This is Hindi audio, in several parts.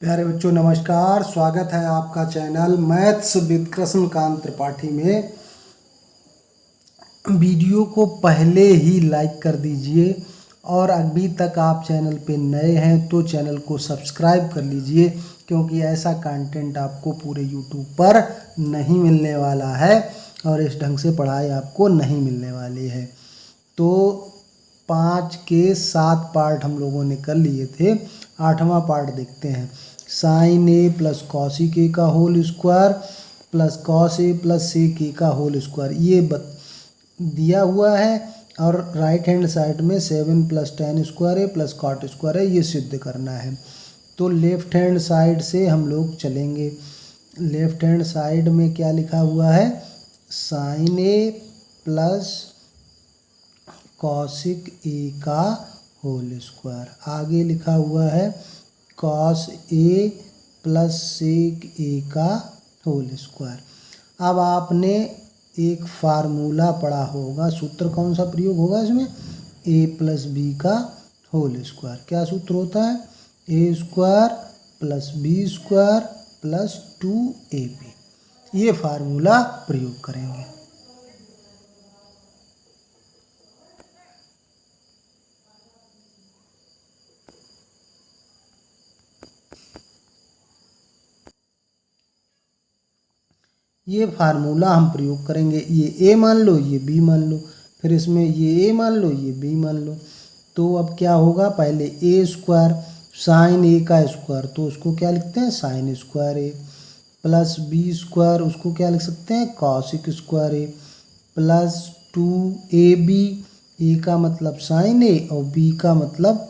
प्यारे बच्चों नमस्कार। स्वागत है आपका channel maths with Krishnakant Tripathi में। वीडियो को पहले ही लाइक कर दीजिए और अभी तक आप चैनल पे नए हैं तो चैनल को सब्सक्राइब कर लीजिए, क्योंकि ऐसा कंटेंट आपको पूरे यूट्यूब पर नहीं मिलने वाला है और इस ढंग से पढ़ाई आपको नहीं मिलने वाली है। तो 5 के 7 पार्ट हम लोगों ने कर लिए थे। 8वां पार्ट देखते हैं। Sign A plus cos A का whole square plus cos A plus sec ए का होल स्क्वायर, ये दिया हुआ है और राइट हैंड साइड में 7 प्लस tan स्क्वायर ए प्लस कॉट स्क्वायर है, ये सिद्ध करना है। तो लेफ्ट हैंड साइड से हम लोग चलेंगे। लेफ्ट हैंड साइड में क्या लिखा हुआ है? साइन ए प्लस कॉसिक ए का होल स्क्वायर। आगे लिखा हुआ है कॉस ए प्लस सेक ए का होल स्क्वायर। अब आपने एक फार्मूला पढ़ा होगा, सूत्र कौन सा प्रयोग होगा इसमें? ए प्लस बी का होल स्क्वायर। क्या सूत्र होता है? A square plus b square plus 2ab। ये फार्मूला प्रयोग करेंगे। ये फार्मूला हम प्रयोग करेंगे। ये ए मान लो, ये बी मान लो, फिर इसमें ये ए मान लो, ये बी मान लो। तो अब क्या होगा? पहले ए स्क्वायर, साइन ए का स्क्वायर, तो उसको क्या लिखते हैं? साइन स्क्वायर ए, प्लस बी स्क्वायर, उसको क्या लिख सकते हैं? कॉसिक स्क्वायर ए, प्लस 2ab। ए का मतलब साइन ए और बी का मतलब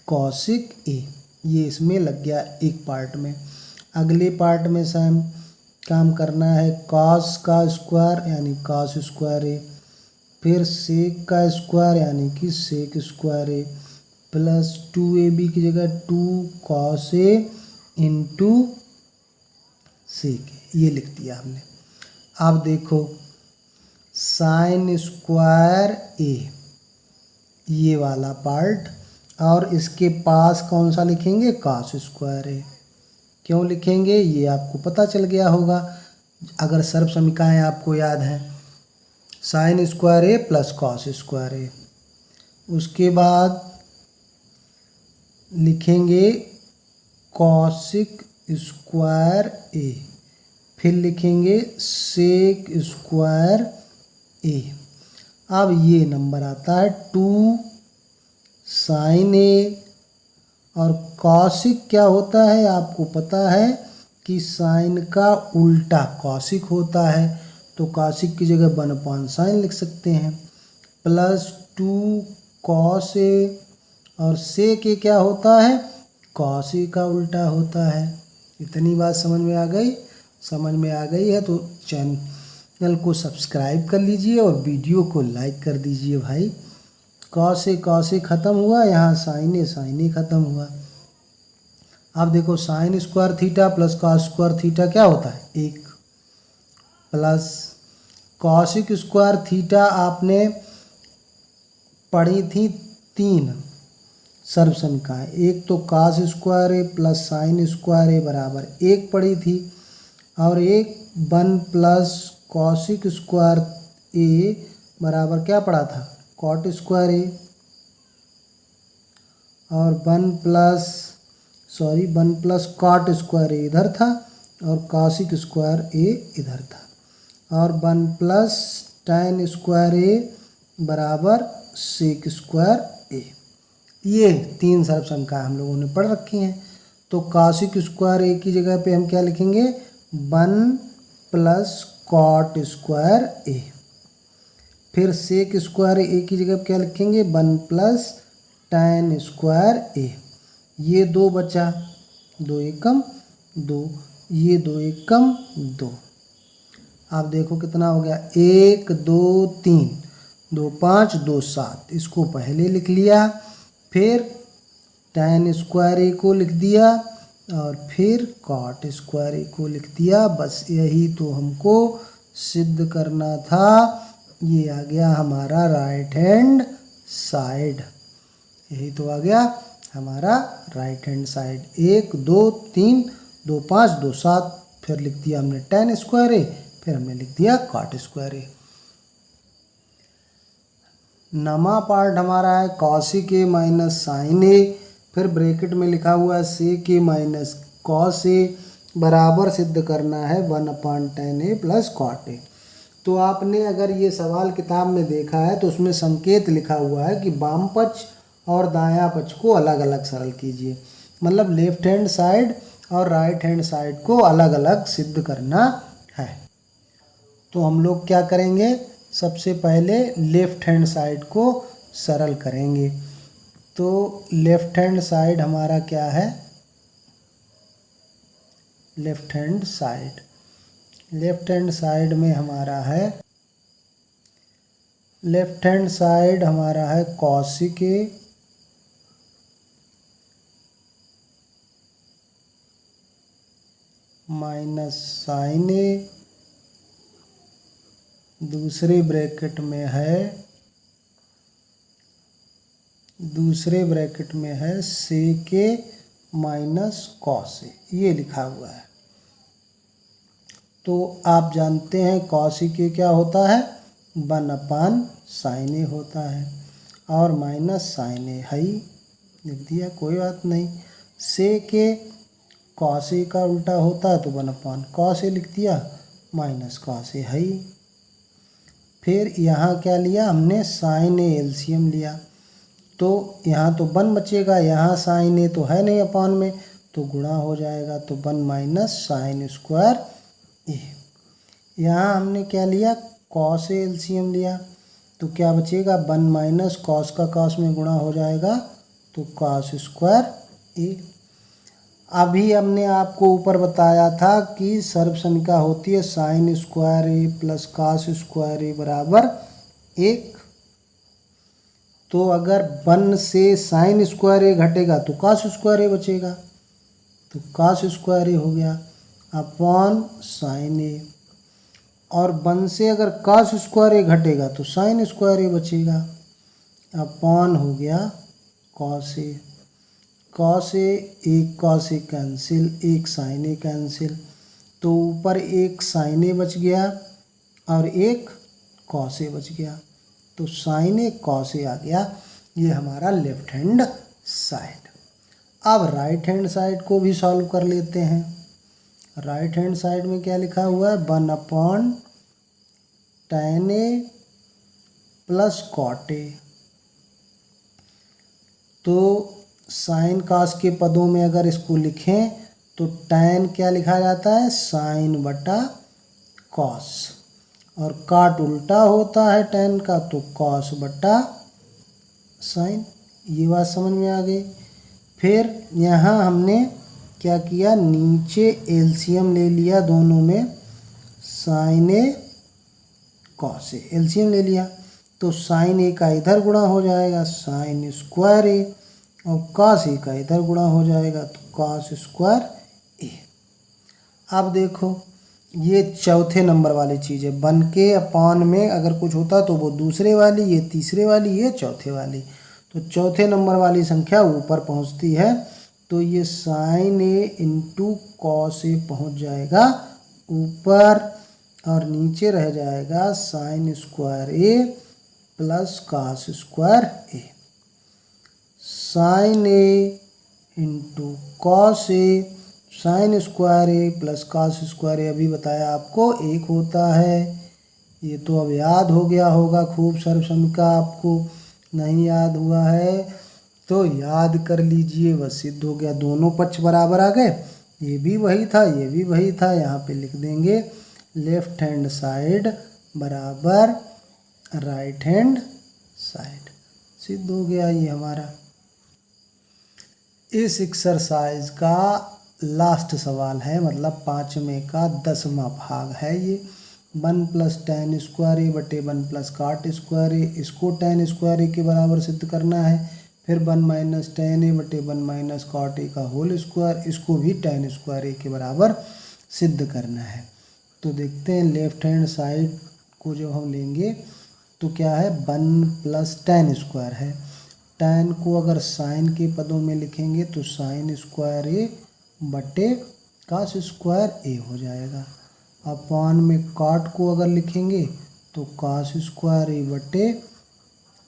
कॉसिक ए। ये इसमें लग गया एक पार्ट में। अगले पार्ट में सेम काम करना है। कॉस का स्क्वायर यानी कॉस स्क्वायर ए, फिर सेक का स्क्वायर यानी कि सेक स्क्वायर ए, प्लस 2ab की जगह 2 कॉस ए इंटू सेक ए, ये लिख दिया हमने। अब देखो साइन स्क्वायर ए, ये वाला पार्ट, और इसके पास कौन सा लिखेंगे? कॉस स्क्वायर ए। क्यों लिखेंगे ये आपको पता चल गया होगा अगर सर्व समीकरण आपको याद है। साइन स्क्वायर ए प्लस कॉस स्क्वायर ए, उसके बाद लिखेंगे कॉसिक स्क्वायर ए, फिर लिखेंगे सेक स्क्वायर ए। अब ये नंबर आता है 2 साइन ए, और कॉसिक क्या होता है आपको पता है कि साइन का उल्टा कॉसिक होता है, तो कॉसिक की जगह 1/sin लिख सकते हैं, प्लस 2 कॉस ए, और सेक ए क्या होता है? कॉस ए का उल्टा होता है। इतनी बात समझ में आ गई? समझ में आ गई है तो चैनल को सब्सक्राइब कर लीजिए और वीडियो को लाइक कर दीजिए भाई। कॉस ए ख़त्म हुआ, यहाँ साइन ए ख़त्म हुआ। अब देखो sine square theta plus cos square theta क्या होता है? 1, प्लस कॉसिक स्क्वायर थीटा आपने पढ़ी थी 3 सर्व समीकरण। एक तो कॉस स्क्वायर ए प्लस साइन स्क्वायर ए बराबर 1 पढ़ी थी, और एक 1 प्लस कॉसिक स्क्वायर ए बराबर क्या पढ़ा था? कॉट स्क्वायर ए, और 1 प्लस कॉट स्क्वायर ए इधर था और कॉसिक स्क्वायर ए इधर था, और 1 प्लस tan स्क्वायर ए बराबर सेक स्क्वायर ए। ये 3 सर्व समीकरण हम लोगों ने पढ़ रखी हैं। तो कॉसिक स्क्वायर ए की जगह पे हम क्या लिखेंगे? 1 प्लस कॉट स्क्वायर ए, फिर सेक स्क्वायर ए की जगह क्या लिखेंगे? 1 प्लस tan स्क्वायर ए। ये 2 बचा, 2 एकम 2, ये 2 एकम 2। आप देखो कितना हो गया? 1 2 3, 2 5 2 7। इसको पहले लिख लिया, फिर tan स्क्वायर ए को लिख दिया, और फिर कॉट स्क्वायर ए को लिख दिया। बस यही तो हमको सिद्ध करना था। ये आ गया हमारा राइट हैंड साइड, यही तो आ गया हमारा राइट हैंड साइड। 1 2 3 2 5 2 7, फिर लिख दिया हमने tan स्क्वायर ए, फिर हमने लिख दिया cot स्क्वायर ए। नमा पार्ट हमारा है cosec ए माइनस साइन ए, फिर ब्रैकेट में लिखा हुआ है sec ए माइनस cos ए, बराबर सिद्ध करना है 1/tan ए प्लस cot ए। तो आपने अगर ये सवाल किताब में देखा है तो उसमें संकेत लिखा हुआ है कि वाम पक्ष और दायां पक्ष को अलग अलग सरल कीजिए, मतलब लेफ्ट हैंड साइड और राइट हैंड साइड को अलग अलग सिद्ध करना है। तो हम लोग क्या करेंगे, सबसे पहले लेफ्ट हैंड साइड को सरल करेंगे। तो लेफ्ट हैंड साइड हमारा क्या है, left hand side, left hand side में हमारा है, लेफ्ट हैंड साइड हमारा है cosec ए माइनस साइन ए, दूसरे ब्रैकेट में है, दूसरे ब्रैकेट में है sec ए माइनस cos ए, ये लिखा हुआ है। तो आप जानते हैं cosec ए क्या होता है, 1/sin ए होता है, और माइनस साइन ए है, लिख दिया, कोई बात नहीं। sec ए cos ए का उल्टा होता है तो 1/cos ए लिख दिया, माइनस cos ए है। फिर यहाँ क्या लिया हमने, साइन ए एलसीएम लिया, तो यहाँ तो 1 बचेगा, यहाँ साइन ए तो है नहीं अपान में, तो गुणा हो जाएगा, तो 1 माइनस साइन स्क्वायर ए। यहाँ हमने क्या लिया, कॉस ए एलसीएम लिया, तो क्या बचेगा, 1 माइनस कॉस का कॉस में गुणा हो जाएगा, तो कॉस स्क्वायर ए। अभी हमने आपको ऊपर बताया था कि सर्वसंख्या होती है साइन स्क्वायर ए प्लस कॉस स्क्वायर ए बराबर 1। तो अगर 1 से साइन स्क्वायर ए घटेगा तो कॉस स्क्वायर ए बचेगा, तो कॉस स्क्वायर ए हो गया अपॉन साइन ए, और 1 से अगर कॉस स्क्वायर ए घटेगा तो साइन स्क्वायर ए बचेगा, अपॉन हो गया कॉस ए। कॉस ए, एक कॉस ए कैंसिल, एक साइन ए कैंसिल, तो ऊपर एक साइन ए बच गया और एक कॉस ए बच गया, तो साइन ए कॉस ए आ गया। ये हमारा लेफ्ट हैंड साइड। अब राइट हैंड साइड को भी सॉल्व कर लेते हैं। राइट हैंड साइड में क्या लिखा हुआ है, 1/tan ए प्लस cot ए। तो साइन कास के पदों में अगर इसको लिखें तो tan क्या लिखा जाता है, साइन बटा कॉस, और काट उल्टा होता है tan का, तो कॉस बटा साइन। ये बात समझ में आ गई। फिर यहाँ हमने क्या किया, नीचे एलसीएम ले लिया दोनों में, sine A cos A LCM ले लिया, तो साइन ए का इधर गुणा हो जाएगा साइन स्क्वायर ए, और कॉस ए का इधर गुणा हो जाएगा तो कॉस स्क्वायर ए। अब देखो ये चौथे नंबर वाली चीज़ है, 1 के अपान में अगर कुछ होता तो वो दूसरे वाली, ये तीसरे वाली, ये चौथे वाली, तो चौथे नंबर वाली संख्या ऊपर पहुंचती है, तो ये sign A into cos A पहुँच जाएगा ऊपर, और नीचे रह जाएगा sine square A plus cos square A. Sign A into cos A, sine square A plus cos square ए, अभी बताया आपको 1 होता है। ये तो अब याद हो गया होगा खूब, सर्वसंख्या आपको नहीं याद हुआ है तो याद कर लीजिए, बस सिद्ध हो गया, दोनों पक्ष बराबर आ गए, ये भी वही था, ये भी वही था। यहाँ पे लिख देंगे लेफ्ट हैंड साइड बराबर राइट हैंड साइड, सिद्ध हो गया ये हमारा। इस एक्सरसाइज का लास्ट सवाल है, मतलब 5वें का 10वां भाग है ये। 1/tan स्क्वायर ए बटे 1+cot स्क्वायर ए, इसको tan स्क्वायर ए के बराबर सिद्ध करना है। फिर 1 - tan ए बटे 1 - cot ए का होल स्क्वायर, इसको भी tan स्क्वायर ए के बराबर सिद्ध करना है। तो देखते हैं लेफ्ट हैंड साइड को जब हम लेंगे तो क्या है, 1 + tan स्क्वायर है, tan को अगर साइन के पदों में लिखेंगे तो साइन स्क्वायर ए बटे कॉस स्क्वायर ए हो जाएगा। अपॉन में कॉट को अगर लिखेंगे तो कॉस स्क्वायर ए बटे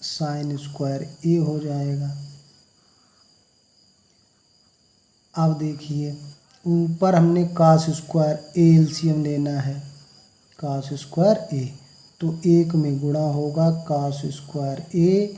साइन स्क्वायर ए हो जाएगा। अब देखिए ऊपर हमने कॉस स्क्वायर ए एलसीएम लेना है, कॉस स्क्वायर ए, तो एक में गुणा होगा कॉस स्क्वायर ए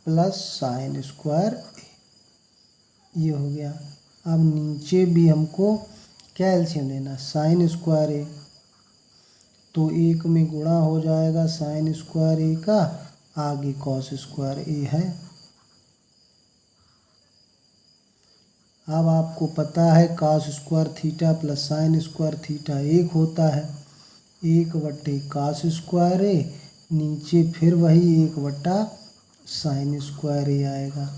प्लस साइन स्क्वायर ए, ये हो गया। अब नीचे भी हमको क्या एलसीएम लेना, साइन स्क्वायर ए, तो एक में गुणा हो जाएगा साइन स्क्वायर ए का, आगे कॉस स्क्वायर ए है। अब आपको पता है cos square theta plus sine square theta एक होता है, एक बटे कॉस स्क्वायर ए, नीचे फिर वही एक बटा साइन स्क्वायर ए आएगा।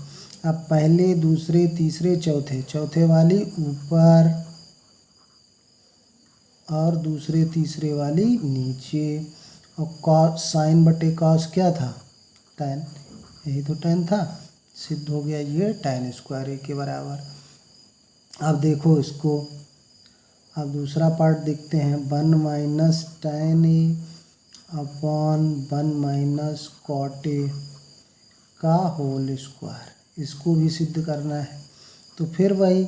अब पहले दूसरे तीसरे चौथे, चौथे वाली ऊपर और दूसरे तीसरे वाली नीचे, और कॉस साइन बटे कॉस क्या था, tan, यही तो tan था, सिद्ध हो गया ये tan स्क्वायर ए के बराबर। अब देखो इसको, अब दूसरा पार्ट देखते हैं, 1 minus tan A upon 1 minus cot A का होल स्क्वायर, इसको भी सिद्ध करना है। तो फिर वही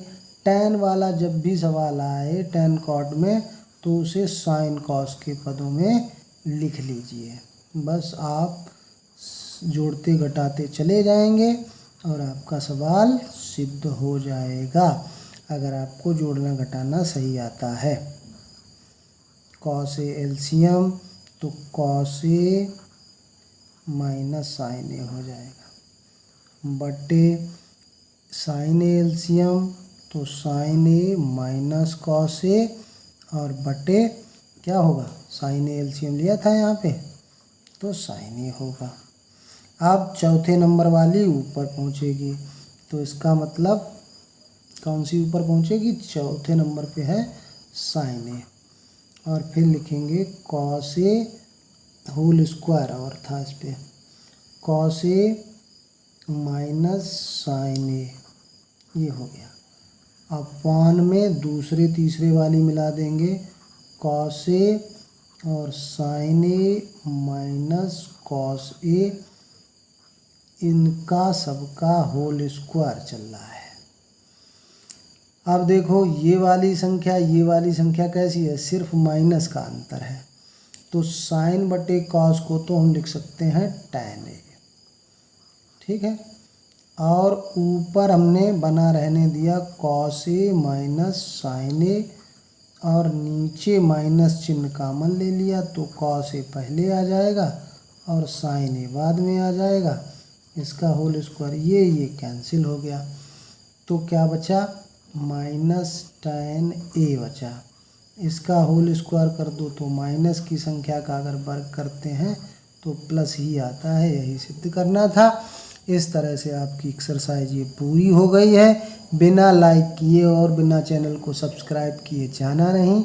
tan वाला जब भी सवाल आए tan कॉट में तो उसे साइन कॉस के पदों में लिख लीजिए, बस आप जोड़ते घटाते चले जाएंगे और आपका सवाल सिद्ध हो जाएगा, अगर आपको जोड़ना घटाना सही आता है। कॉस ए एलसीएम तो कॉस ए माइनस साइन ए हो जाएगा, बटे साइन ए एलसीएम तो sign A minus cos A, और बटे क्या होगा, साइन ए एलसीएम लिया था यहाँ पे तो साइन ए होगा। अब चौथे नंबर वाली ऊपर पहुँचेगी, तो इसका मतलब कौन सी ऊपर पहुँचेगी, चौथे नंबर पे है साइन ए, और फिर लिखेंगे कॉस ए होल स्क्वायर, और था इस पे कॉस ए माइनस साइन ए, ये हो गया। अपॉन में दूसरे तीसरे वाली मिला देंगे, कॉस ए और sign A minus cos A, इनका सबका होल स्क्वायर चल रहा है। अब देखो ये वाली संख्या कैसी है, सिर्फ माइनस का अंतर है, तो साइन बटे कॉस को तो हम लिख सकते हैं tan ए, ठीक है। और ऊपर हमने बना रहने दिया कॉस ए माइनस साइन ए, और नीचे माइनस चिन्ह कॉमन ले लिया तो कॉस ए पहले आ जाएगा और साइन ए बाद में आ जाएगा, इसका होल स्क्वायर, ये कैंसिल हो गया, तो क्या बचा, माइनस tan ए बचा। इसका होल स्क्वायर कर दो तो माइनस की संख्या का अगर वर्ग करते हैं तो प्लस ही आता है, यही सिद्ध करना था। इस तरह से आपकी एक्सरसाइज ये पूरी हो गई है। बिना लाइक किए और बिना चैनल को सब्सक्राइब किए जाना नहीं।